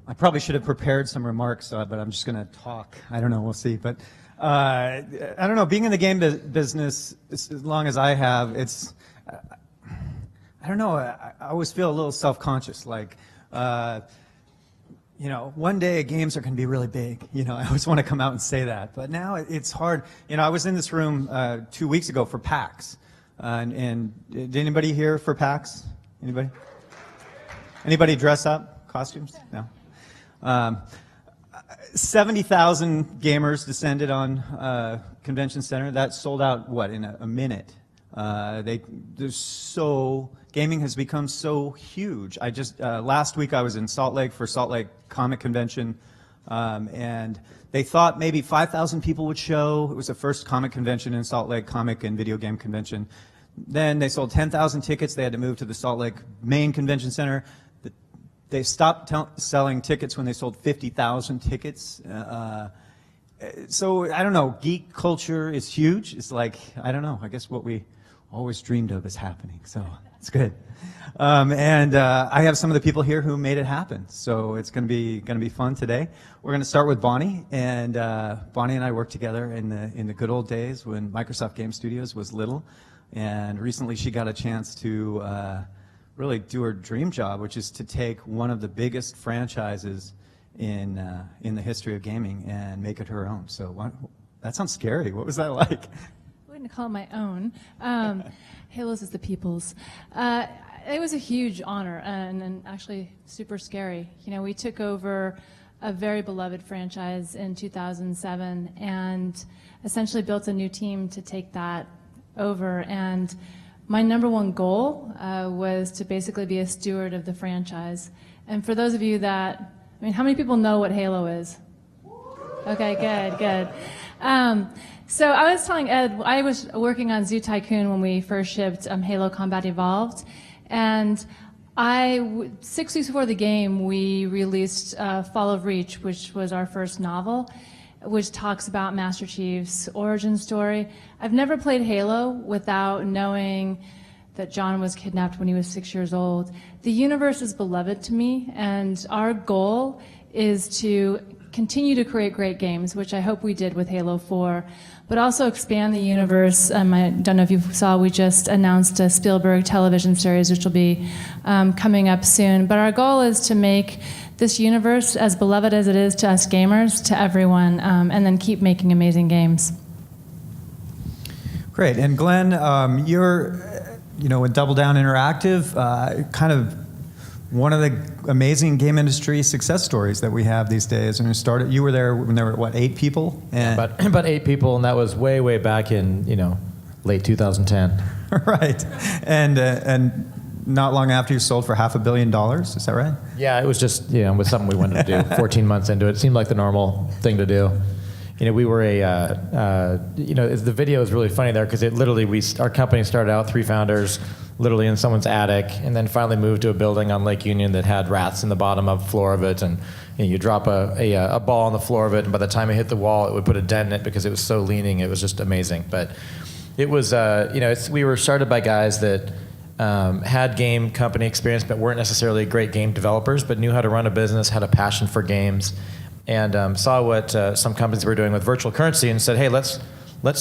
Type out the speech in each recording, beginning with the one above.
I probably should have prepared some remarks, but I'm just going to talk. I don't know. We'll see. But I don't know. Being in the game business as long as I have, it's I don't know. I always feel a little self-conscious. Like, you know, one day games are going to be really big. You know, I always want to come out and say that. But now it's hard. You know, I was in this room 2 weeks ago for PAX. And did anybody here for PAX? Anybody? Anybody dress up? Costumes? No. 70,000 gamers descended on Convention Center. That sold out, what, in a minute? Gaming has become so huge. I just, last week I was in Salt Lake for Salt Lake Comic Convention, and they thought maybe 5,000 people would show. It was the first comic convention in Salt Lake, comic and video game convention. Then they sold 10,000 tickets. They had to move to the Salt Lake main convention center. They stopped selling tickets when they sold 50,000 tickets. So I don't know, geek culture is huge. It's like, I don't know, I guess what we always dreamed of is happening, so it's good. I have some of the people here who made it happen, so it's going to be fun today. We're going to start with Bonnie, and Bonnie and I worked together in the good old days when Microsoft Game Studios was little, and recently she got a chance to really do her dream job, which is to take one of the biggest franchises in the history of gaming and make it her own. So that sounds scary. What was that like? I wouldn't call it my own. Halo's is the people's. It was a huge honor and actually super scary. You know, we took over a very beloved franchise in 2007 and essentially built a new team to take that over. And my number one goal was to basically be a steward of the franchise. And for those of you that, I mean, how many people know what Halo is? Okay, good. So I was telling Ed, I was working on Zoo Tycoon when we first shipped Halo Combat Evolved. And 6 weeks before the game, we released Fall of Reach, which was our first novel, which talks about Master Chief's origin story. I've never played Halo without knowing that John was kidnapped when he was 6 years old. The universe is beloved to me, and our goal is to continue to create great games, which I hope we did with Halo 4, but also expand the universe. I don't know if you saw, we just announced a Spielberg television series, which will be coming up soon. But our goal is to make this universe as beloved as it is to us gamers, to everyone, and then keep making amazing games. Great. And Glenn, you're, you know, with DoubleDown Interactive, kind of one of the amazing game industry success stories that we have these days. And you were there when there were, what, 8 people? And about 8 people, and that was way back in, you know, late 2010. Right. And not long after you sold for $500 million, is that right? Yeah, it was just, you know, it was something we wanted to do. 14 months into it, it seemed like the normal thing to do. You know, we were you know, the video is really funny there because it literally, our company started out 3 founders, literally in someone's attic, and then finally moved to a building on Lake Union that had rats in the bottom of the floor of it, and you drop a ball on the floor of it, and by the time it hit the wall, it would put a dent in it because it was so leaning. It was just amazing. But it was, you know, we were started by guys that had game company experience, but weren't necessarily great game developers, but knew how to run a business, had a passion for games, and saw what some companies were doing with virtual currency and said, hey, let's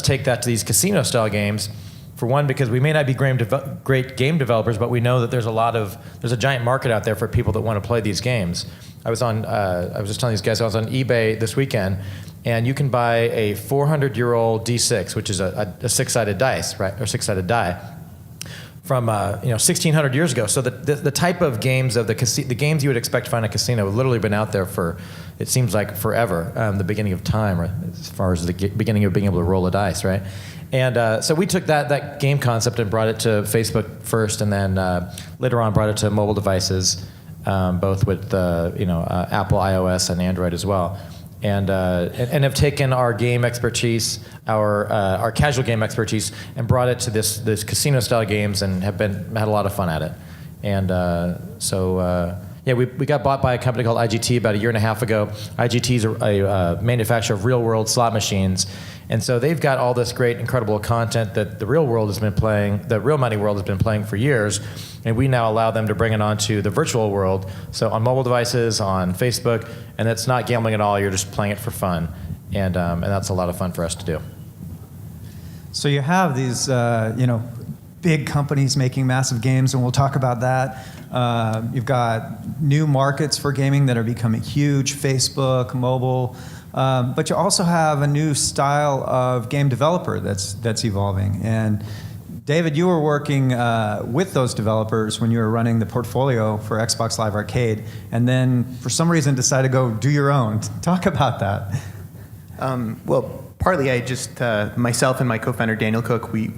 take that to these casino-style games. For one, because we may not be great game developers, but we know that there's a giant market out there for people that want to play these games. I was just telling these guys, I was on eBay this weekend, and you can buy a 400-year-old D6, which is a 6-sided dice, right, or 6-sided die, from 1,600 years ago. So the type of games the games you would expect to find in a casino have literally been out there for, it seems like forever, the beginning of time, or as far as the beginning of being able to roll a dice, right? And so we took that game concept and brought it to Facebook first, and then later on brought it to mobile devices, both with Apple iOS and Android as well, and have taken our game expertise, our casual game expertise, and brought it to this casino style games, and had a lot of fun at it. And yeah, we got bought by a company called IGT about 1.5 years ago. IGT is a manufacturer of real world slot machines. And so they've got all this great, incredible content that the real world has been playing, the real money world has been playing for years, and we now allow them to bring it onto the virtual world. So on mobile devices, on Facebook, and it's not gambling at all. You're just playing it for fun, and that's a lot of fun for us to do. So you have these, big companies making massive games, and we'll talk about that. You've got new markets for gaming that are becoming huge, Facebook, mobile, but you also have a new style of game developer that's evolving. And David, you were working with those developers when you were running the portfolio for Xbox Live Arcade, and then for some reason decided to go do your own. Talk about that. Well, partly I just, myself and my co-founder Daniel Cook, we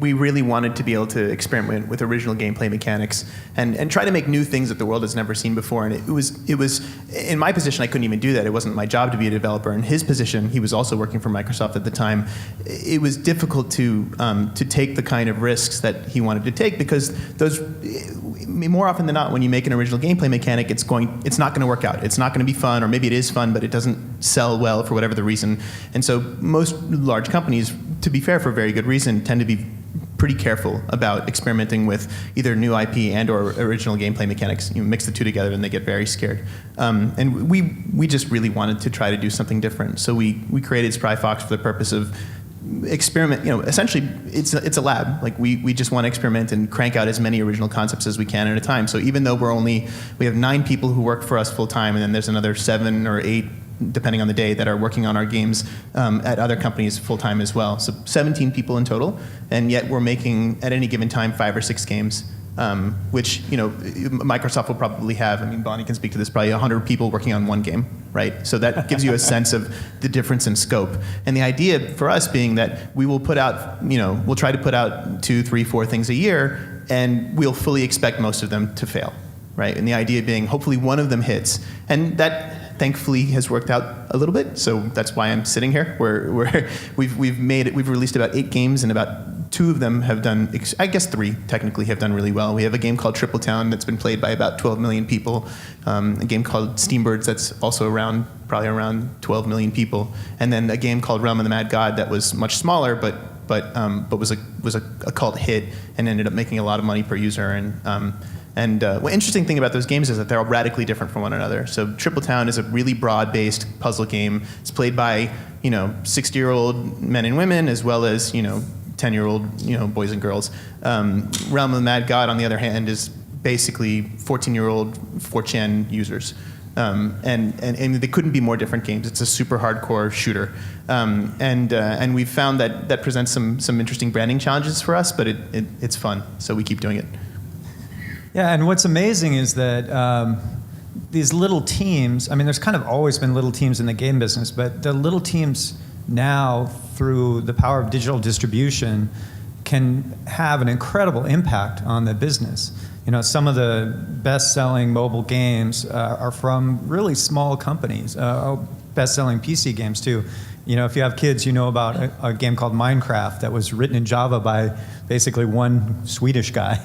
really wanted to be able to experiment with original gameplay mechanics and try to make new things that the world has never seen before. And it was in my position, I couldn't even do that. It wasn't my job to be a developer. In his position, he was also working for Microsoft at the time. It was difficult to take the kind of risks that he wanted to take, because those, more often than not, when you make an original gameplay mechanic, it's not going to work out. It's not going to be fun, or maybe it is fun, but it doesn't sell well for whatever the reason. And so most large companies, to be fair, for very good reason, tend to be pretty careful about experimenting with either new IP and or original gameplay mechanics. You mix the two together and they get very scared. And we just really wanted to try to do something different. So we created Spry Fox for the purpose of experiment. Essentially it's a lab. Like we just want to experiment and crank out as many original concepts as we can at a time. So even though we have 9 people who work for us full time, and then there's another 7 or 8, depending on the day, that are working on our games at other companies full time as well. So 17 people in total, and yet we're making at any given time 5 or 6 games. Which Microsoft will probably have. I mean, Bonnie can speak to this. Probably 100 people working on one game, right? So that gives you a sense of the difference in scope. And the idea for us being that we will put out, we'll try to put out 2, 3, 4 things a year, and we'll fully expect most of them to fail, right? And the idea being, hopefully one of them hits, and that thankfully has worked out a little bit. So that's why I'm sitting here. We've released about 8 games, and about 2 of them have done, I guess 3 technically have done really well. We have a game called DoubleDown that's been played by about 12 million people. A game called Steambirds that's also probably around 12 million people. And then a game called Realm of the Mad God that was much smaller, but was a cult hit and ended up making a lot of money per user. And one interesting thing about those games is that they're all radically different from one another. So DoubleDown is a really broad-based puzzle game. It's played by 60-year-old men and women, as well as 10-year-old boys and girls. Realm of the Mad God, on the other hand, is basically 14-year-old 4chan users. And they couldn't be more different games. It's a super hardcore shooter. And we've found that presents some interesting branding challenges for us, but it's fun, so we keep doing it. Yeah, and what's amazing is that these little teams, I mean, there's kind of always been little teams in the game business, but the little teams now, through the power of digital distribution, can have an incredible impact on the business. Some of the best-selling mobile games are from really small companies, best-selling PC games too. If you have kids, you know about a game called Minecraft that was written in Java by basically one Swedish guy.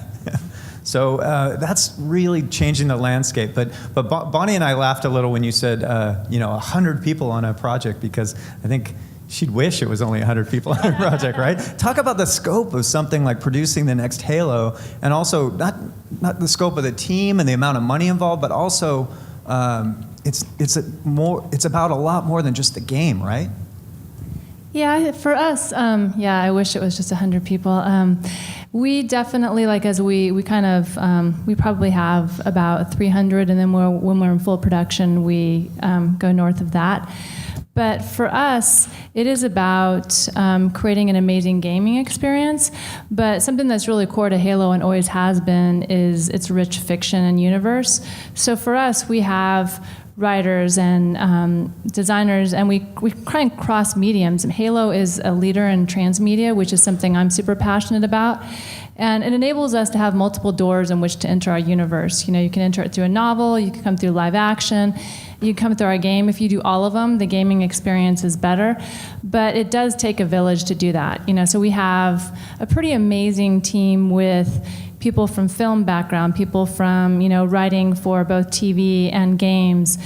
So that's really changing the landscape. But Bonnie and I laughed a little when you said 100 people on a project, because I think she'd wish it was only 100 people on a project, right? Talk about the scope of something like producing the next Halo, and also not the scope of the team and the amount of money involved, but also it's about a lot more than just the game, right? Yeah, for us, I wish it was just 100 people. We definitely, we probably have about 300, and then when we're in full production, we go north of that. But for us, it is about creating an amazing gaming experience. But something that's really core to Halo and always has been is its rich fiction and universe. So for us, we have writers and designers, and we try and cross mediums. And Halo is a leader in transmedia, which is something I'm super passionate about. And it enables us to have multiple doors in which to enter our universe. You can enter it through a novel, you can come through live action, you can come through our game. If you do all of them, the gaming experience is better. But it does take a village to do that. So we have a pretty amazing team with people from film background, people from writing for both TV and games,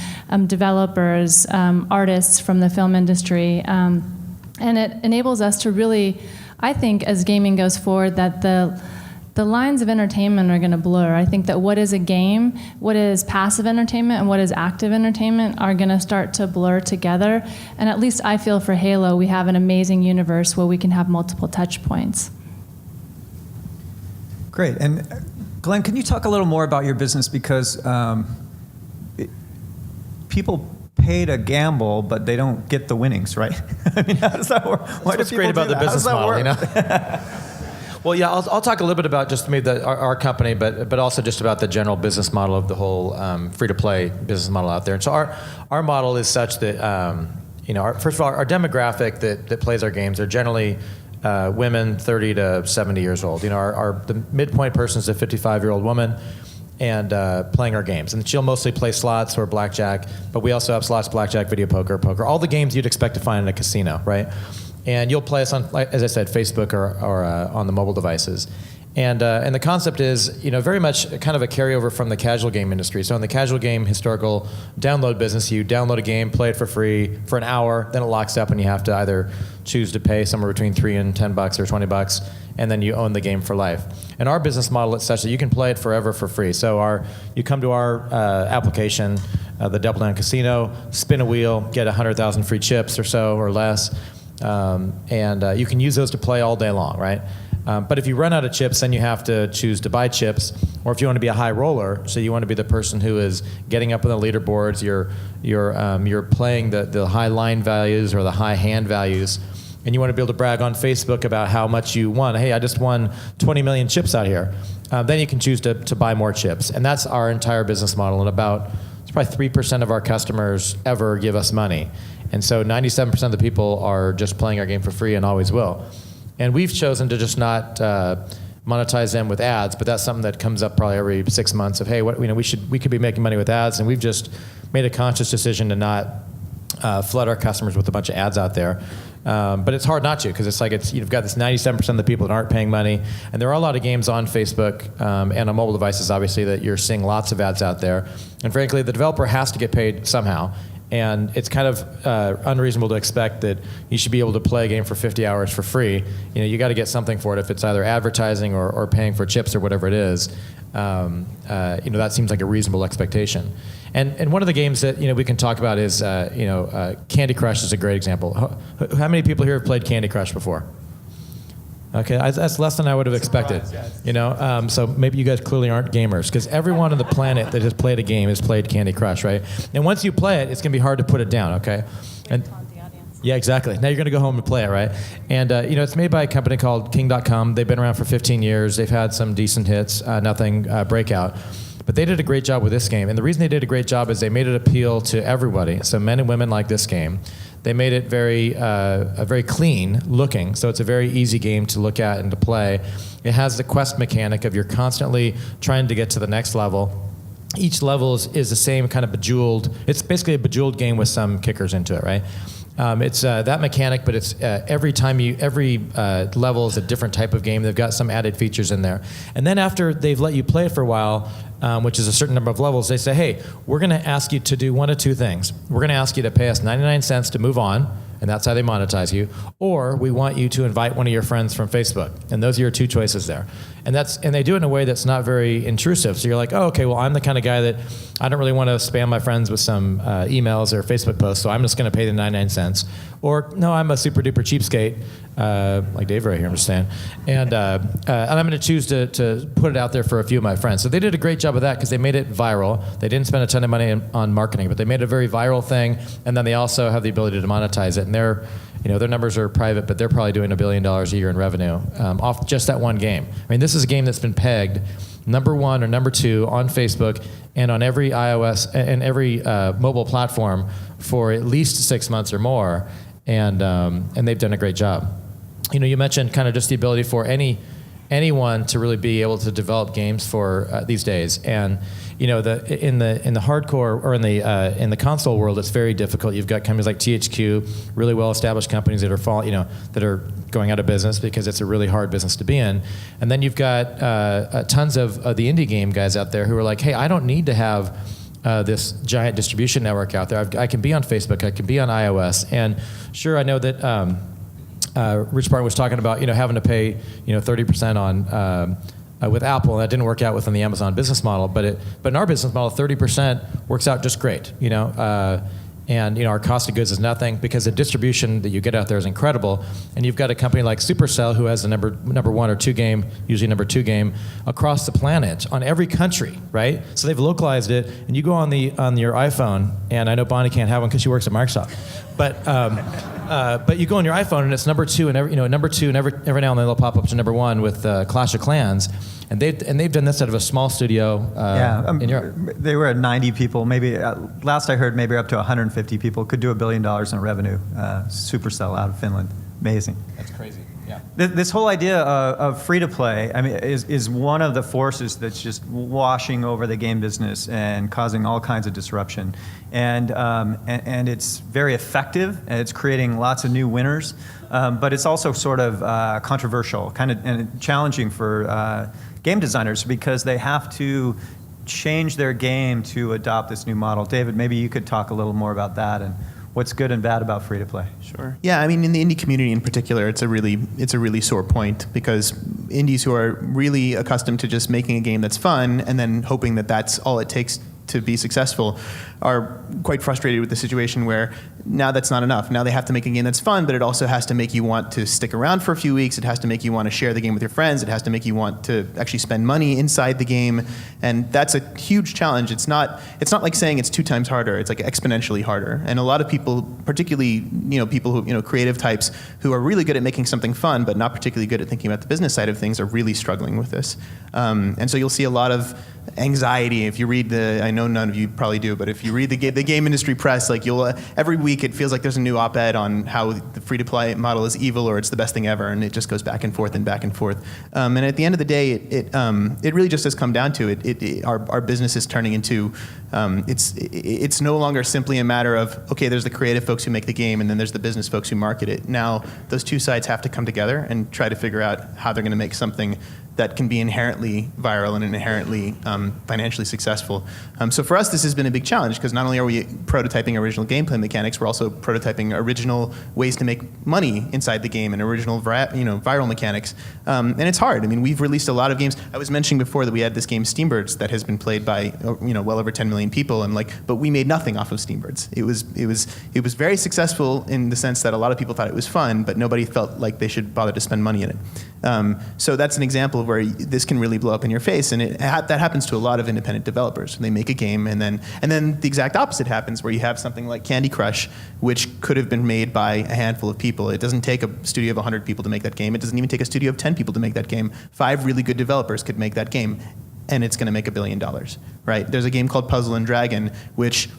developers, artists from the film industry. And it enables us to really, I think, as gaming goes forward, that the lines of entertainment are going to blur. I think that what is a game, what is passive entertainment, and what is active entertainment are going to start to blur together. And at least I feel for Halo, we have an amazing universe where we can have multiple touch points. Great. And Glenn, can you talk a little more about your business? Because people pay to gamble, but they don't get the winnings, right? I mean, how does that work? What's great about the business model, you know? Well, yeah, I'll talk a little bit about just maybe our company, but also just about the general business model of the whole free-to-play business model out there. And so our model is such that, first of all, our demographic that plays our games are generally women 30 to 70 years old. The midpoint person is a 55-year-old woman and playing our games. And she'll mostly play slots or blackjack, but we also have slots, blackjack, video poker, all the games you'd expect to find in a casino, right? And you'll play us on, as I said, Facebook or on the mobile devices. And the concept is, very much kind of a carryover from the casual game industry. So in the casual game historical download business, you download a game, play it for free for an hour, then it locks up and you have to either choose to pay somewhere between $3 and $10 or $20, and then you own the game for life. And our business model is such that you can play it forever for free. So you come to our application, the DoubleDown Casino, spin a wheel, get 100,000 free chips or so or less. You can use those to play all day long, right? But if you run out of chips, then you have to choose to buy chips. Or if you want to be a high roller, so you want to be the person who is getting up on the leaderboards, you're playing the high line values or the high hand values, and you want to be able to brag on Facebook about how much you won. Hey, I just won 20 million chips out here. Then you can choose to buy more chips. And that's our entire business model. And it's probably 3% of our customers ever give us money. And so 97% of the people are just playing our game for free and always will. And we've chosen to just not monetize them with ads, but that's something that comes up probably every 6 months of, hey, we could be making money with ads, and we've just made a conscious decision to not flood our customers with a bunch of ads out there. But it's hard not to, because you've got this 97% of the people that aren't paying money, and there are a lot of games on Facebook and on mobile devices, obviously, that you're seeing lots of ads out there. And frankly, the developer has to get paid somehow. And it's kind of unreasonable to expect that you should be able to play a game for 50 hours for free. You got to get something for it. If it's either advertising or paying for chips or whatever it is, that seems like a reasonable expectation. And one of the games that we can talk about is Candy Crush is a great example. How many people here have played Candy Crush before? Okay, that's less than I would have expected. So maybe you guys clearly aren't gamers, because everyone on the planet that has played a game has played Candy Crush, right? And once you play it, it's going to be hard to put it down, okay? And yeah, exactly. Now you're going to go home and play it, right? And it's made by a company called King.com. They've been around for 15 years. They've had some decent hits, nothing breakout. But they did a great job with this game. And the reason they did a great job is they made it appeal to everybody. So men and women like this game. They made it very clean looking, so it's a very easy game to look at and to play. It has the quest mechanic of you're constantly trying to get to the next level. Each level is the same kind of bejeweled. It's basically a bejeweled game with some kickers into it, right? It's that mechanic, but it's every level is a different type of game. They've got some added features in there. And then after they've let you play it for a while, which is a certain number of levels, they say, hey, we're going to ask you to do one of two things. We're going to ask you to pay us 99 cents to move on, and that's how they monetize you, or we want you to invite one of your friends from Facebook. And those are your two choices there. And they do it in a way that's not very intrusive. So you're like, oh, okay, well, I'm the kind of guy that I don't really want to spam my friends with some emails or Facebook posts, so I'm just going to pay the 99 cents. Or, no, I'm a super duper cheapskate, like Dave right here, I'm just saying. And I'm going to choose to put it out there for a few of my friends. So they did a great job of that because they made it viral. They didn't spend a ton of money on marketing, but they made it a very viral thing. And then they also have the ability to monetize it. And their numbers are private, but they're probably doing $1 billion a year in revenue off just that one game. I mean, this is a game that's been pegged number 1 or number 2 on Facebook and on every iOS and every mobile platform for at least 6 months or more. And they've done a great job. You mentioned kind of just the ability for anyone to really be able to develop games for these days. And in the hardcore or in the console world, it's very difficult. You've got companies like THQ, really well-established companies that are going out of business because it's a really hard business to be in. And then you've got tons of the indie game guys out there who are like, hey, I don't need to have this giant distribution network out there. I can be on Facebook. I can be on iOS. And sure, I know that Rich Barton was talking about, having to pay, 30% on with Apple, and that didn't work out within the Amazon business model. But in our business model, 30% works out just great. And our cost of goods is nothing because the distribution that you get out there is incredible. And you've got a company like Supercell who has the number 1 or 2 game, usually number 2 game, across the planet on every country, right? So they've localized it, and you go on your iPhone, and I know Bonnie can't have one because she works at Microsoft, but you go on your iPhone and it's number 2, and every now and then they'll pop up to number 1 with Clash of Clans. And they've done this out of a small studio in Europe. They were at 90 people, maybe last I heard, maybe up to 150 people. Could do $1 billion in revenue. Supercell out of Finland, amazing. That's crazy. Yeah. This whole idea of free to play, is one of the forces that's just washing over the game business and causing all kinds of disruption. And it's very effective, and it's creating lots of new winners. But it's also sort of controversial, and challenging for game designers because they have to change their game to adopt this new model. David, maybe you could talk a little more about that and what's good and bad about free to play. Sure. Yeah, in the indie community in particular, it's a really sore point because indies who are really accustomed to just making a game that's fun and then hoping that that's all it takes to be successful are quite frustrated with the situation where now that's not enough. Now they have to make a game that's fun, but it also has to make you want to stick around for a few weeks. It has to make you want to share the game with your friends. It has to make you want to actually spend money inside the game. And that's a huge challenge. It's not like saying it's 2 times harder. It's like exponentially harder. And a lot of people, particularly people who creative types who are really good at making something fun, but not particularly good at thinking about the business side of things, are really struggling with this. And so you'll see a lot of anxiety if you read I know none of you probably do, but if you read the game industry press, like you'll every week it feels like there's a new op-ed on how the free-to-play model is evil or it's the best thing ever, and it just goes back and forth and back and forth. And at the end of the day, it really just has come down to our business is turning into it's no longer simply a matter of, okay, there's the creative folks who make the game and then there's the business folks who market it. Now those two sides have to come together and try to figure out how they're going to make something that can be inherently viral and inherently financially successful. So for us, this has been a big challenge because not only are we prototyping original gameplay mechanics, we're also prototyping original ways to make money inside the game and original viral mechanics. And it's hard. We've released a lot of games. I was mentioning before that we had this game Steambirds that has been played by well over 10 million people, but we made nothing off of Steambirds. It was very successful in the sense that a lot of people thought it was fun, but nobody felt like they should bother to spend money in it. So that's an example of where this can really blow up in your face, and that happens to a lot of independent developers. They make a game, and then the exact opposite happens, where you have something like Candy Crush, which could have been made by a handful of people. It doesn't take a studio of 100 people to make that game. It doesn't even take a studio of 10 people to make that game. 5 really good developers could make that game, and it's going to make $1 billion, right? There's a game called Puzzle and Dragon, which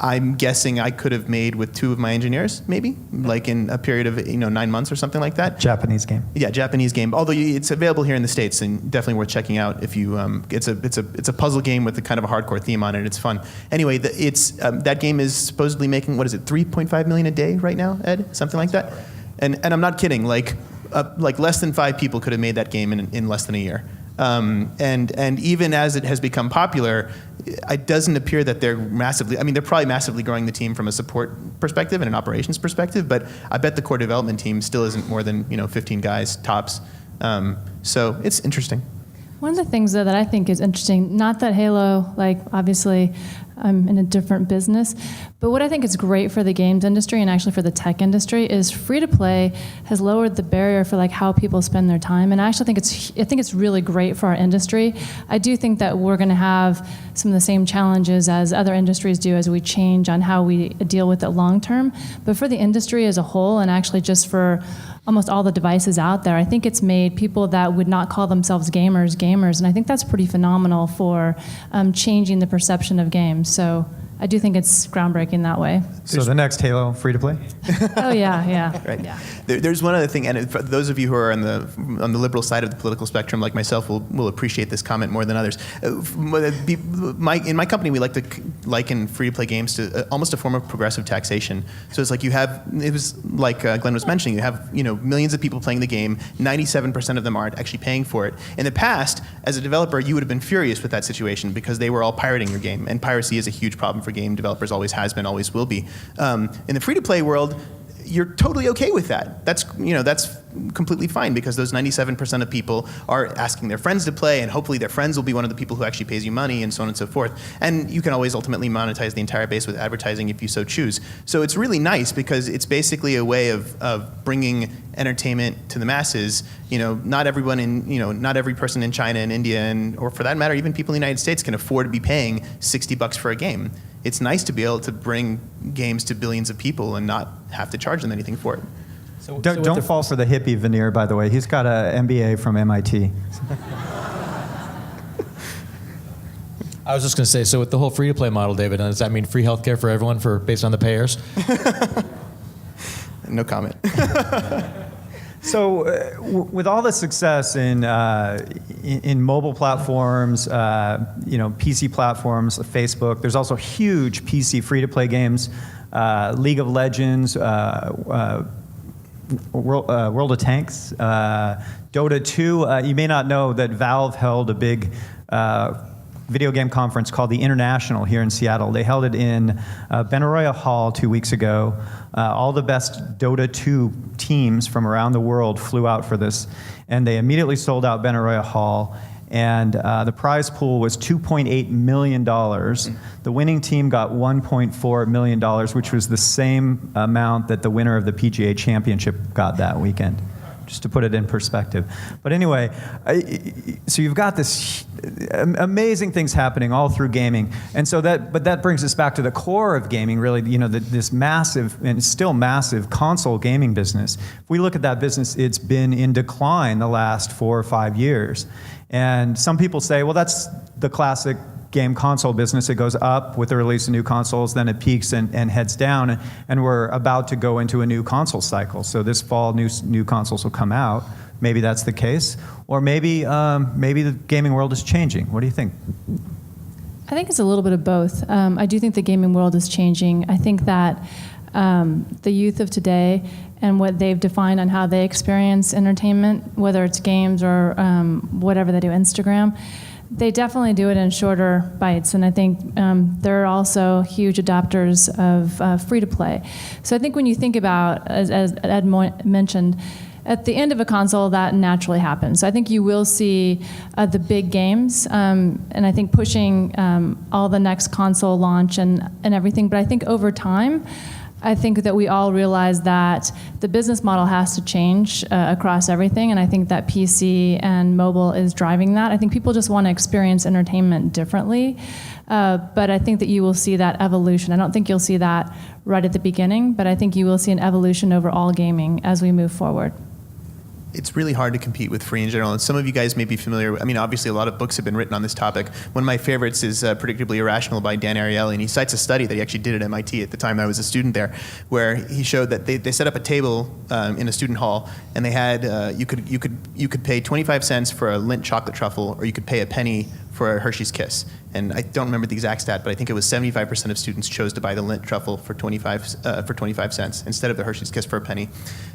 I'm guessing I could have made with 2 of my engineers, maybe, like in a period of 9 months or something like that. Japanese game. Yeah, Japanese game. Although it's available here in the States, and definitely worth checking out if you. It's a puzzle game with a kind of a hardcore theme on it. It's fun. Anyway, that game is supposedly making, what is it, $3.5 million a day right now, Ed? Something like that. And I'm not kidding. Like less than 5 people could have made that game in less than a year. And even as it has become popular, it doesn't appear that they're massively, they're probably massively growing the team from a support perspective and an operations perspective, but I bet the core development team still isn't more than 15 guys tops. So it's interesting. One of the things that I think is interesting, not that Halo, obviously I'm in a different business, but what I think is great for the games industry and actually for the tech industry is free-to-play has lowered the barrier for how people spend their time, and I actually think it's really great for our industry. I do think that we're going to have some of the same challenges as other industries do as we change on how we deal with it long term, but for the industry as a whole, and actually just for almost all the devices out there, I think it's made people that would not call themselves gamers, and I think that's pretty phenomenal for changing the perception of games. So I do think it's groundbreaking that way. So the next Halo free to play? Oh yeah. Right. Yeah. There's one other thing, and for those of you who are on the liberal side of the political spectrum, like myself, will appreciate this comment more than others. In my company, we like to liken free-to-play games to almost a form of progressive taxation. So it's like it was like Glenn was mentioning, you have millions of people playing the game, 97% of them aren't actually paying for it. In the past, as a developer, you would have been furious with that situation because they were all pirating your game, and piracy is a huge problem for game developers, always has been, always will be. In the free-to-play world, you're totally okay with that. That's completely fine, because those 97% of people are asking their friends to play, and hopefully their friends will be one of the people who actually pays you money, and so on and so forth. And you can always ultimately monetize the entire base with advertising if you so choose. So it's really nice, because it's basically a way of bringing entertainment to the masses. Not everyone not every person in China and India, or for that matter, even people in the United States can afford to be paying $60 for a game. It's nice to be able to bring games to billions of people and not have to charge them anything for it. So don't fall for the hippie veneer, by the way. He's got an MBA from MIT. I was just going to say, so with the whole free-to-play model, David, does that mean free healthcare for everyone based on the payers? No comment. So, with all the success in mobile platforms, PC platforms, Facebook, there's also huge PC free-to-play games, League of Legends, World of Tanks, Dota 2. You may not know that Valve held a big video game conference called the International here in Seattle. They held it in Benaroya Hall 2 weeks ago. All the best Dota 2 teams from around the world flew out for this, and they immediately sold out Benaroya Hall. And the prize pool was $2.8 million. The winning team got $1.4 million, which was the same amount that the winner of the PGA Championship got that weekend, just to put it in perspective. But anyway, so you've got this amazing things happening all through gaming. And so that brings us back to the core of gaming, really, this massive, and still massive, console gaming business. If we look at that business, it's been in decline the last 4 or 5 years. And some people say, well, that's the classic game console business. It goes up with the release of new consoles, then it peaks and heads down, and we're about to go into a new console cycle. So this fall, new consoles will come out. Maybe that's the case, or maybe the gaming world is changing. What do you think? I think it's a little bit of both. I do think the gaming world is changing. I think that the youth of today and what they've defined on how they experience entertainment, whether it's games or whatever they do, Instagram, they definitely do it in shorter bites. And I think they're also huge adopters of free-to-play. So I think when you think about, as Ed mentioned, at the end of a console, that naturally happens. So I think you will see the big games, and I think pushing all the next console launch and everything. But I think over time, I think that we all realize that the business model has to change across everything, and I think that PC and mobile is driving that. I think people just want to experience entertainment differently, but I think that you will see that evolution. I don't think you'll see that right at the beginning, but I think you will see an evolution over all gaming as we move forward. It's really hard to compete with free in general, and some of you guys may be familiar. I mean, obviously, a lot of books have been written on this topic. One of my favorites is Predictably Irrational by Dan Ariely, and he cites a study that he actually did at MIT at the time that I was a student there, where he showed that they set up a table in a student hall, and they had you could pay 25 cents for a Lindt chocolate truffle, or you could pay a penny for a Hershey's Kiss. And I don't remember the exact stat, but I think it was 75% of students chose to buy the Lindt truffle for 25 cents instead of the Hershey's Kiss for a penny.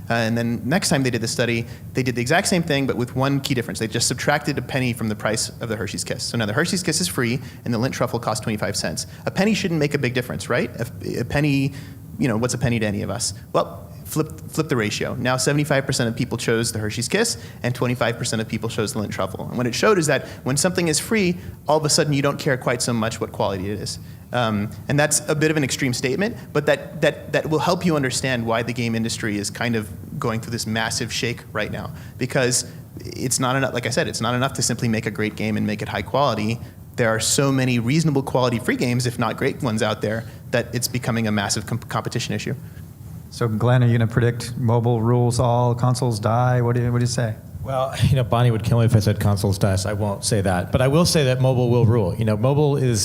And then next time they did the study, they did the exact same thing, but with one key difference. They just subtracted a penny from the price of the Hershey's Kiss. So now the Hershey's Kiss is free, and the Lindt truffle costs 25 cents. A penny shouldn't make a big difference, right? A penny, what's a penny to any of us? Well, flip the ratio. Now 75% of people chose the Hershey's Kiss, and 25% of people chose the Lindt truffle. And what it showed is that when something is free, all of a sudden you don't care quite so much what quality it is. And that's a bit of an extreme statement, but that will help you understand why the game industry is kind of going through this massive shake right now. Because it's not enough, like I said, it's not enough to simply make a great game and make it high quality. There are so many reasonable quality free games, if not great ones out there, that it's becoming a massive competition issue. So Glenn, are you going to predict mobile rules all, consoles die? What do you say? Well, Bonnie would kill me if I said consoles die, so I won't say that. But I will say that mobile will rule. Mobile is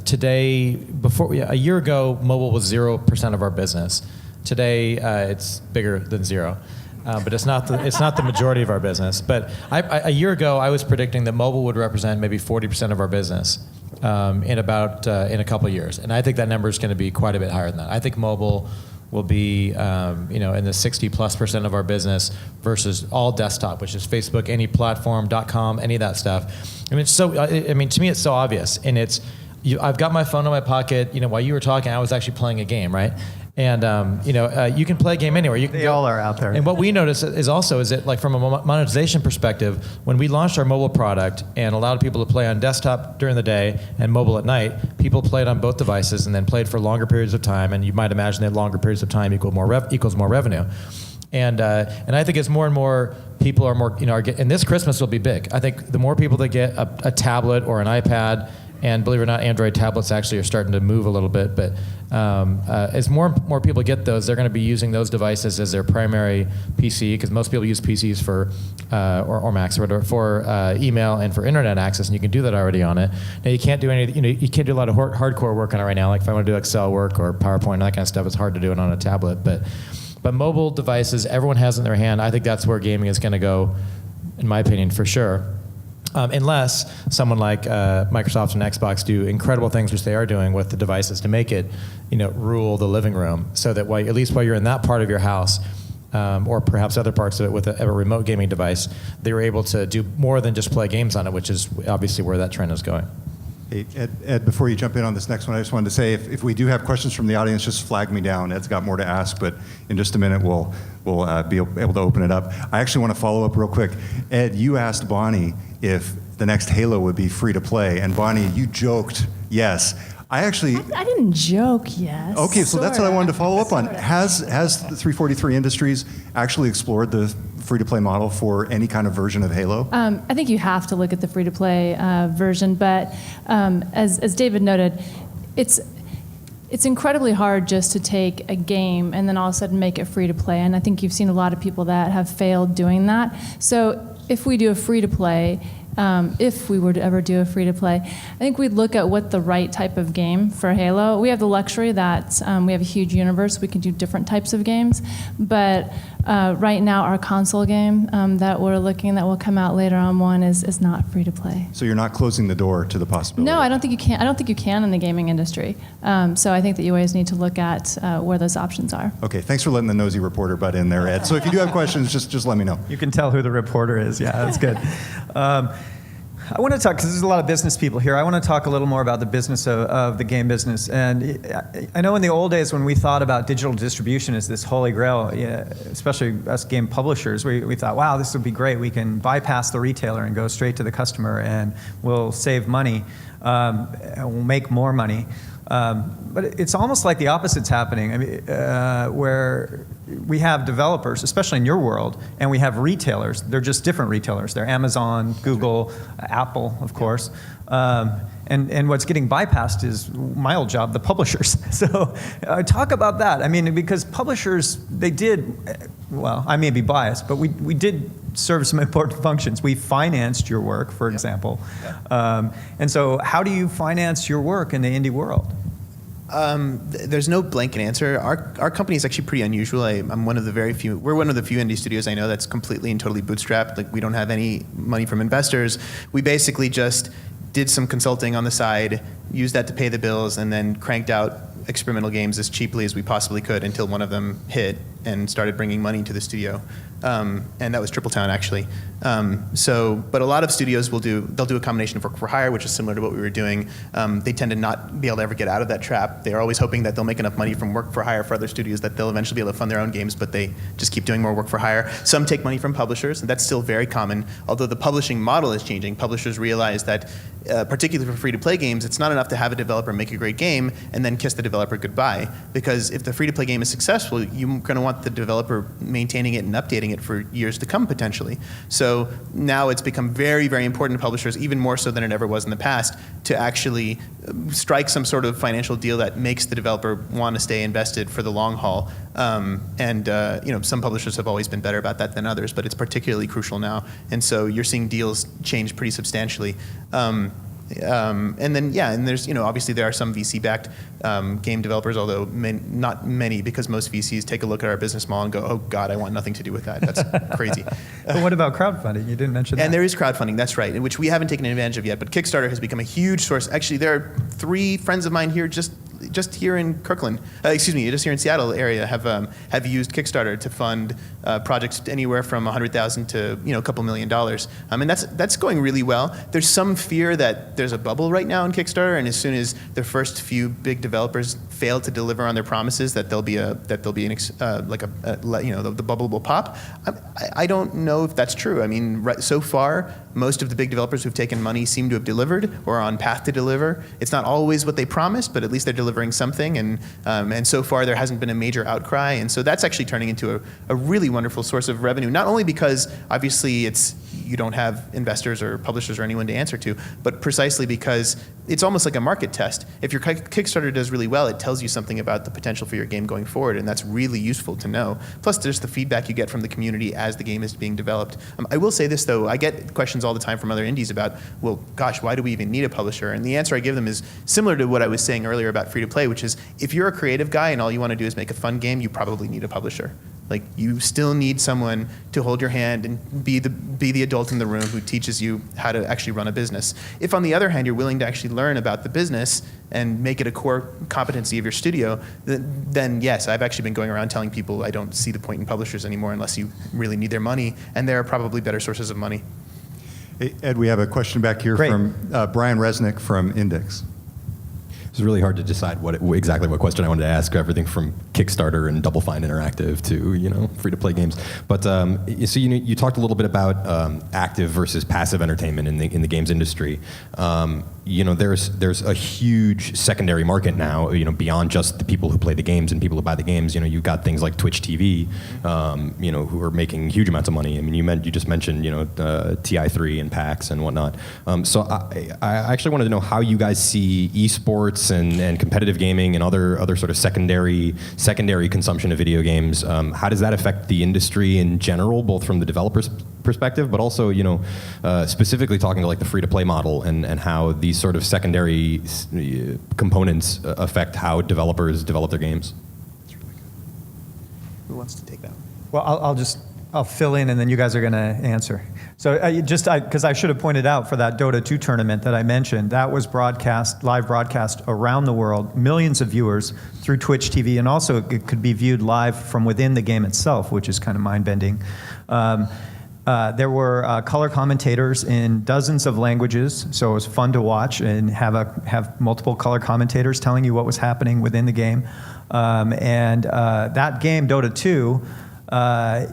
today, a year ago, mobile was 0% of our business. Today, it's bigger than zero. But it's not the majority of our business. But a year ago, I was predicting that mobile would represent maybe 40% of our business in a couple of years, and I think that number is going to be quite a bit higher than that. I think mobile will be in the 60+% of our business versus all desktop, which is Facebook, any platform, .com, any of that stuff. I mean, to me, it's so obvious, and I've got my phone in my pocket. While you were talking, I was actually playing a game, right? And you can play a game anywhere. They all are out there. And what we notice is that like from a monetization perspective, when we launched our mobile product and allowed people to play on desktop during the day and mobile at night, people played on both devices and then played for longer periods of time. And you might imagine that longer periods of time equals more revenue. And I think as more and more people are and this Christmas will be big. I think the more people that get a tablet or an iPad, and believe it or not, Android tablets actually are starting to move a little bit. But as more and more people get those, they're going to be using those devices as their primary PC, because most people use PCs for or Macs or whatever for email and for internet access, and you can do that already on it. Now you can't do you can't do a lot of hardcore work on it right now. Like if I want to do Excel work or PowerPoint and that kind of stuff, it's hard to do it on a tablet. But mobile devices, everyone has in their hand. I think that's where gaming is going to go, in my opinion, for sure. Unless someone like Microsoft and Xbox do incredible things, which they are doing with the devices, to make it, rule the living room, so that at least while you're in that part of your house, or perhaps other parts of it with a remote gaming device, they were able to do more than just play games on it, which is obviously where that trend is going. Hey, Ed, before you jump in on this next one, I just wanted to say, if we do have questions from the audience, just flag me down. Ed's got more to ask, but in just a minute, we'll be able to open it up. I actually want to follow up real quick. Ed, you asked Bonnie if the next Halo would be free to play, and Bonnie, you joked yes. I didn't joke yes. Okay, so that's what I wanted to follow up on. Has the 343 Industries actually explored the free-to-play model for any kind of version of Halo? I think you have to look at the free-to-play version, but as David noted, it's incredibly hard just to take a game and then all of a sudden make it free-to-play, and I think you've seen a lot of people that have failed doing that. So if we do a free-to-play, if we were to ever do a free-to-play, I think we'd look at what the right type of game for Halo. We have the luxury that we have a huge universe. We can do different types of games. But right now, our console game that we're looking that will come out later on is not free-to-play. So you're not closing the door to the possibility? No, I don't think you can. I don't think you can in the gaming industry. So I think that you always need to look at where those options are. Okay, thanks for letting the nosy reporter butt in there, Ed. So if you do have questions, just let me know. You can tell who the reporter is. Yeah, that's good. I want to talk, because there's a lot of business people here, I want to talk a little more about the business of the game business. And I know in the old days when we thought about digital distribution as this holy grail, especially us game publishers, we thought, wow, this would be great. We can bypass the retailer and go straight to the customer, and we'll save money, and we'll make more money. But it's almost like the opposite's happening. I mean, where we have developers, especially in your world, and we have retailers. They're just different retailers. They're Amazon, Google, Apple, of course. And what's getting bypassed is my old job, the publishers. So talk about that. I mean, because publishers, they did, well, I may be biased, but we did serve some important functions. We financed your work, for example. And so how do you finance your work in the indie world? There's no blanket answer. Our company is actually pretty unusual. I'm one of the very few. We're one of the few indie studios I know that's completely and totally bootstrapped. Like, we don't have any money from investors. We basically just did some consulting on the side, used that to pay the bills, and then cranked out experimental games as cheaply as we possibly could until one of them hit and started bringing money to the studio. And that was Tripletown, actually. But a lot of studios they'll do a combination of work for hire, which is similar to what we were doing. They tend to not be able to ever get out of that trap. They're always hoping that they'll make enough money from work for hire for other studios that they'll eventually be able to fund their own games, but they just keep doing more work for hire. Some take money from publishers, and that's still very common. Although the publishing model is changing, publishers realize that, particularly for free-to-play games, it's not enough to have a developer make a great game and then kiss the developer goodbye. Because if the free-to-play game is successful, you're going to want the developer maintaining it and updating it for years to come, potentially. So now it's become very, very important to publishers, even more so than it ever was in the past, to actually strike some sort of financial deal that makes the developer want to stay invested for the long haul. Some publishers have always been better about that than others, but it's particularly crucial now. And so you're seeing deals change pretty substantially. And there's, obviously there are some VC-backed game developers, although not many, because most VCs take a look at our business model and go, oh God, I want nothing to do with that. That's crazy. But what about crowdfunding? You didn't mention that. And there is crowdfunding, that's right, which we haven't taken advantage of yet, but Kickstarter has become a huge source. Actually, there are 3 friends of mine here just just here in Kirkland, just here in Seattle area have used Kickstarter to fund projects anywhere from $100,000 to a couple $1 million. And that's going really well. There's some fear that there's a bubble right now in Kickstarter, and as soon as the first few big developers fail to deliver on their promises, the bubble will pop. I don't know if that's true. I mean, so far, most of the big developers who've taken money seem to have delivered or are on path to deliver. It's not always what they promised, but at least they're delivering something. And so far, there hasn't been a major outcry. And so that's actually turning into a really wonderful source of revenue, not only because obviously you don't have investors or publishers or anyone to answer to, but precisely because it's almost like a market test. If your Kickstarter does really well, it tells you something about the potential for your game going forward, and that's really useful to know. Plus, there's the feedback you get from the community as the game is being developed. I will say this, though. I get questions all the time from other indies about, well, gosh, why do we even need a publisher? And the answer I give them is similar to what I was saying earlier about free-to-play, which is if you're a creative guy and all you want to do is make a fun game, you probably need a publisher. Like, you still need someone to hold your hand and be the adult in the room who teaches you how to actually run a business. If, on the other hand, you're willing to actually learn about the business and make it a core competency of your studio, then yes, I've actually been going around telling people I don't see the point in publishers anymore unless you really need their money, and there are probably better sources of money. Hey, Ed, we have a question back here from Brian Resnick from Index. It was really hard to decide exactly what question I wanted to ask. Everything from Kickstarter and DoubleDown Interactive to free-to-play games. But so you talked a little bit about active versus passive entertainment in the games industry. There's a huge secondary market now. Beyond just the people who play the games and people who buy the games. You've got things like Twitch TV, who are making huge amounts of money. I mean, you just mentioned TI3 and PAX and whatnot. So I actually wanted to know how you guys see esports and competitive gaming and other sort of secondary consumption of video games. How does that affect the industry in general, both from the developer's perspective, but also specifically talking to like the free-to-play model and how these sort of secondary components affect how developers develop their games? Who wants to take that? Well, I'll fill in and then you guys are going to answer. So because I should have pointed out for that Dota 2 tournament that I mentioned, that was live broadcast around the world, millions of viewers through Twitch TV, and also it could be viewed live from within the game itself, which is kind of mind-bending. There were color commentators in dozens of languages, so it was fun to watch and have multiple color commentators telling you what was happening within the game. That game, Dota 2,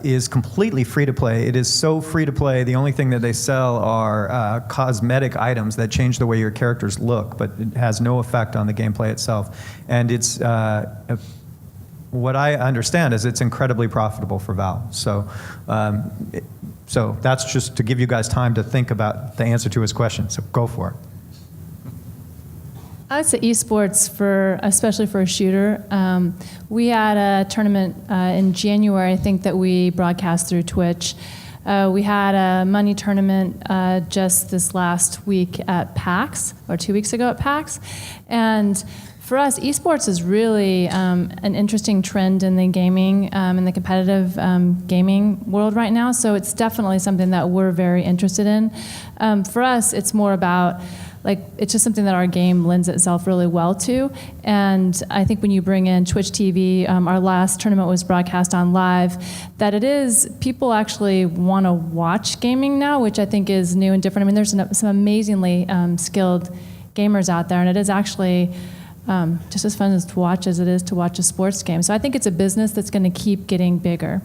is completely free to play. It is so free to play. The only thing that they sell are cosmetic items that change the way your characters look, but it has no effect on the gameplay itself. And it's what I understand is it's incredibly profitable for Valve. So that's just to give you guys time to think about the answer to his question. So go for it. I'd say esports, especially for a shooter. We had a tournament in January, I think, that we broadcast through Twitch. We had a money tournament just this last week at PAX, or 2 weeks ago at PAX. And for us, esports is really an interesting trend in the gaming, in the competitive gaming world right now. So it's definitely something that we're very interested in. For us, it's more about it's just something that our game lends itself really well to. And I think when you bring in Twitch TV, our last tournament was broadcast on live, that people actually want to watch gaming now, which I think is new and different. I mean, there's some amazingly skilled gamers out there, and it is actually just as fun to watch as it is to watch a sports game. So I think it's a business that's going to keep getting bigger.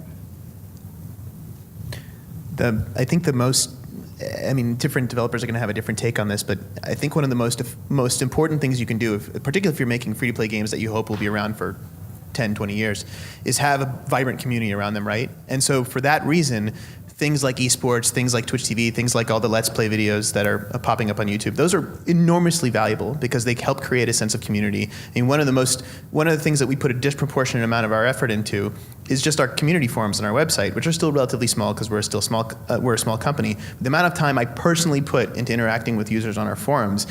Different developers are going to have a different take on this, but I think one of the most important things you can do, particularly if you're making free-to-play games that you hope will be around for 10, 20 years, is have a vibrant community around them, right? And so for that reason, things like esports, things like Twitch TV, things like all the Let's Play videos that are popping up on YouTube, those are enormously valuable because they help create a sense of community. I mean, one of the things that we put a disproportionate amount of our effort into is just our community forums on our website, which are still relatively small because we're a small company. The amount of time I personally put into interacting with users on our forums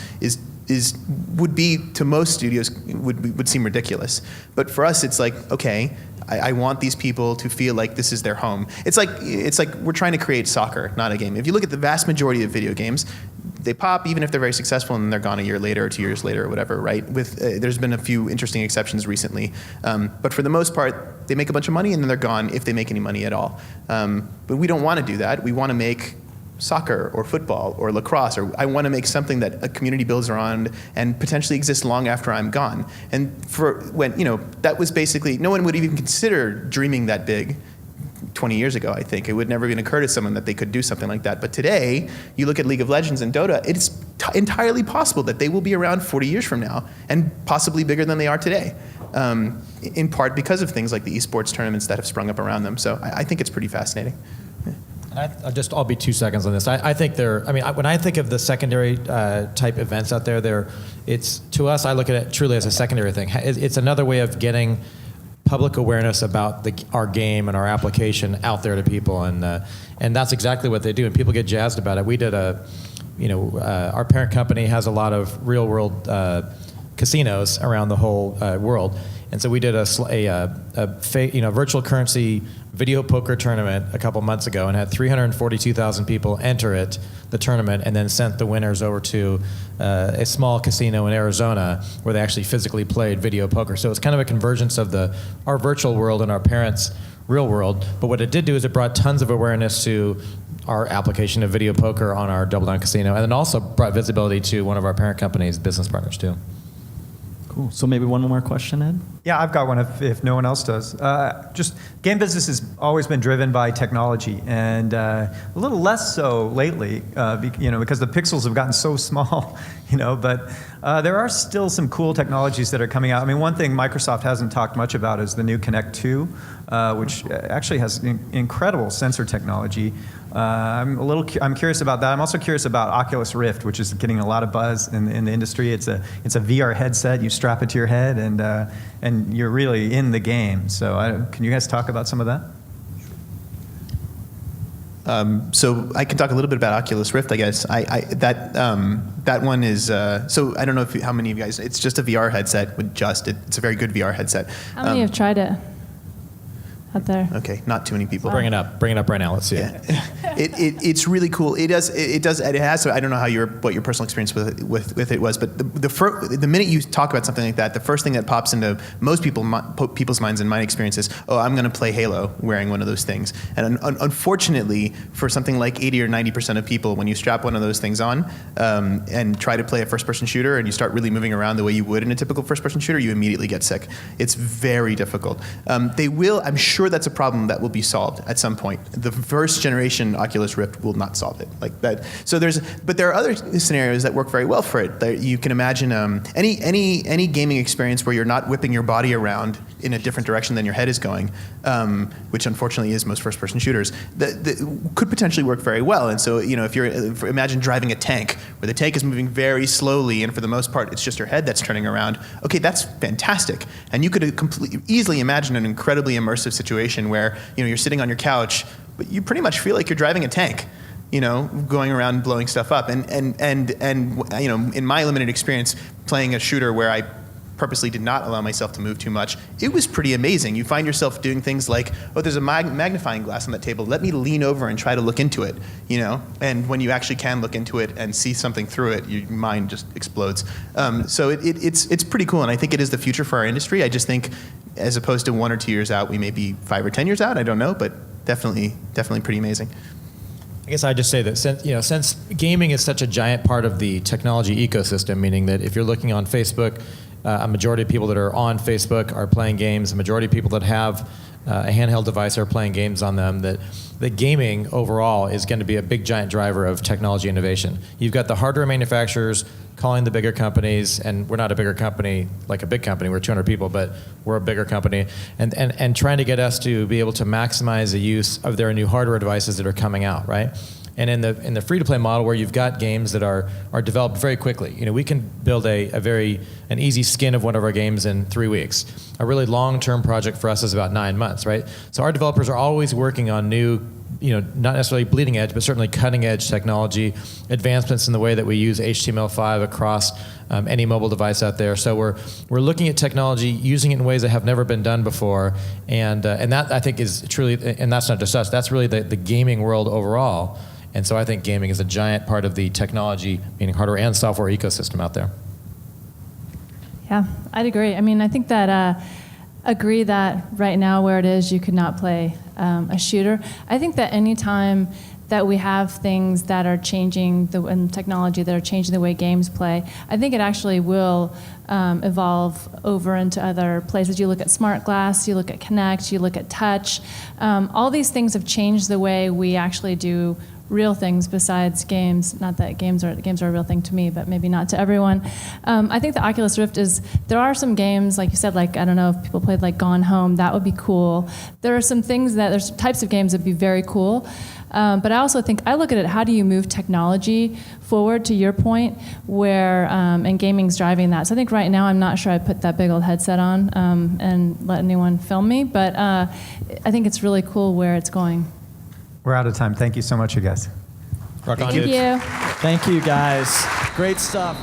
would be, to most studios, would seem ridiculous. But for us, it's like, okay, I want these people to feel like this is their home. It's like we're trying to create soccer, not a game. If you look at the vast majority of video games, they pop, even if they're very successful, and they're gone a year later or 2 years later or whatever, right? There's been a few interesting exceptions recently. But for the most part, they make a bunch of money and then they're gone if they make any money at all. But we don't want to do that. We want to make soccer or football or lacrosse, or I want to make something that a community builds around and potentially exists long after I'm gone. And for when, that was basically, no one would even consider dreaming that big 20 years ago, I think. It would never even occur to someone that they could do something like that. But today, you look at League of Legends and Dota, it's entirely possible that they will be around 40 years from now and possibly bigger than they are today, in part because of things like the esports tournaments that have sprung up around them. So I think it's pretty fascinating. I'll be 2 seconds on this. I think when I think of the secondary type events out there, it's, to us, I look at it truly as a secondary thing. It's another way of getting public awareness about our game and our application out there to people, and that's exactly what they do, and people get jazzed about it. We did our parent company has a lot of real world casinos around the whole world, and so we did a virtual currency video poker tournament a couple months ago and had 342,000 people enter the tournament, and then sent the winners over to a small casino in Arizona where they actually physically played video poker. So it's kind of a convergence of our virtual world and our parents' real world. But what it did do is it brought tons of awareness to our application of video poker on our DoubleDown casino, and then also brought visibility to one of our parent company's business partners too. Cool. So maybe one more question, Ed? Yeah, I've got one if no one else does. Just game business has always been driven by technology, and a little less so lately, because the pixels have gotten so small, but there are still some cool technologies that are coming out. I mean, one thing Microsoft hasn't talked much about is the new Kinect 2, which actually has incredible sensor technology. I'm curious about that. I'm also curious about Oculus Rift, which is getting a lot of buzz in the industry. It's a VR headset. You strap it to your head, and you're really in the game. So can you guys talk about some of that? So I can talk a little bit about Oculus Rift, I guess. That one is, so I don't know how many of you guys, it's just a VR headset it's a very good VR headset. How many have tried it out there? Okay, not too many people. Bring it up right now. Let's see it. It's really cool. It has. So I don't know what your personal experience with it was, but the minute you talk about something like that, the first thing that pops into most people's minds, in my experience, is, oh, I'm going to play Halo wearing one of those things. And unfortunately, for something like 80 or 90% of people, when you strap one of those things on and try to play a first-person shooter, and you start really moving around the way you would in a typical first-person shooter, you immediately get sick. It's very difficult. I'm sure that's a problem that will be solved at some point. The first generation Oculus Rift will not solve it like that. So but there are other scenarios that work very well for it. You can imagine any gaming experience where you're not whipping your body around in a different direction than your head is going, which unfortunately is most first-person shooters, that could potentially work very well. And so, imagine driving a tank where the tank is moving very slowly, and for the most part, it's just your head that's turning around. Okay, that's fantastic. And you could easily imagine an incredibly immersive situation where you're sitting on your couch, but you pretty much feel like you're driving a tank, going around blowing stuff up. And in my limited experience playing a shooter where I purposely did not allow myself to move too much, it was pretty amazing. You find yourself doing things like, oh, there's a magnifying glass on that table. Let me lean over and try to look into it, And when you actually can look into it and see something through it, your mind just explodes. So it's pretty cool, and I think it is the future for our industry. I just think, as opposed to 1 or 2 years out, we may be 5 or 10 years out. I don't know, but definitely pretty amazing. I guess I'd just say that since gaming is such a giant part of the technology ecosystem, meaning that if you're looking on Facebook, a majority of people that are on Facebook are playing games. A majority of people that have a handheld device are playing games on them. That gaming overall is going to be a big giant driver of technology innovation. You've got the hardware manufacturers calling the bigger companies, and we're not a bigger company like a big company. We're 200 people, but we're a bigger company, and trying to get us to be able to maximize the use of their new hardware devices that are coming out, right? And in the free-to-play model, where you've got games that are developed very quickly, we can build an easy skin of one of our games in 3 weeks. A really long-term project for us is about 9 months, right? So our developers are always working on new not necessarily bleeding edge, but certainly cutting edge technology, advancements in the way that we use HTML5 across any mobile device out there. So we're looking at technology, using it in ways that have never been done before, and that I think is truly, and that's not just us, that's really the gaming world overall. And so I think gaming is a giant part of the technology, meaning hardware and software ecosystem out there. Yeah, I'd agree. I mean, I think that agree that right now where it is, you could not play a shooter. I think that any time that we have things that are changing and technology that are changing the way games play, I think it actually will evolve over into other places. You look at smart glass, you look at Kinect, you look at touch. All these things have changed the way we actually do real things besides games. Not that games are a real thing to me, but maybe not to everyone. I think the Oculus Rift there are some games, like you said, like, I don't know if people played like Gone Home, that would be cool. There's types of games that'd be very cool. But I also think, I look at it, how do you move technology forward, to your point, where, and gaming's driving that. So I think right now, I'm not sure I'd put that big old headset on and let anyone film me, but I think it's really cool where it's going. We're out of time. Thank you so much, you guys. Rock on. Thank you. Thank you, guys. Great stuff.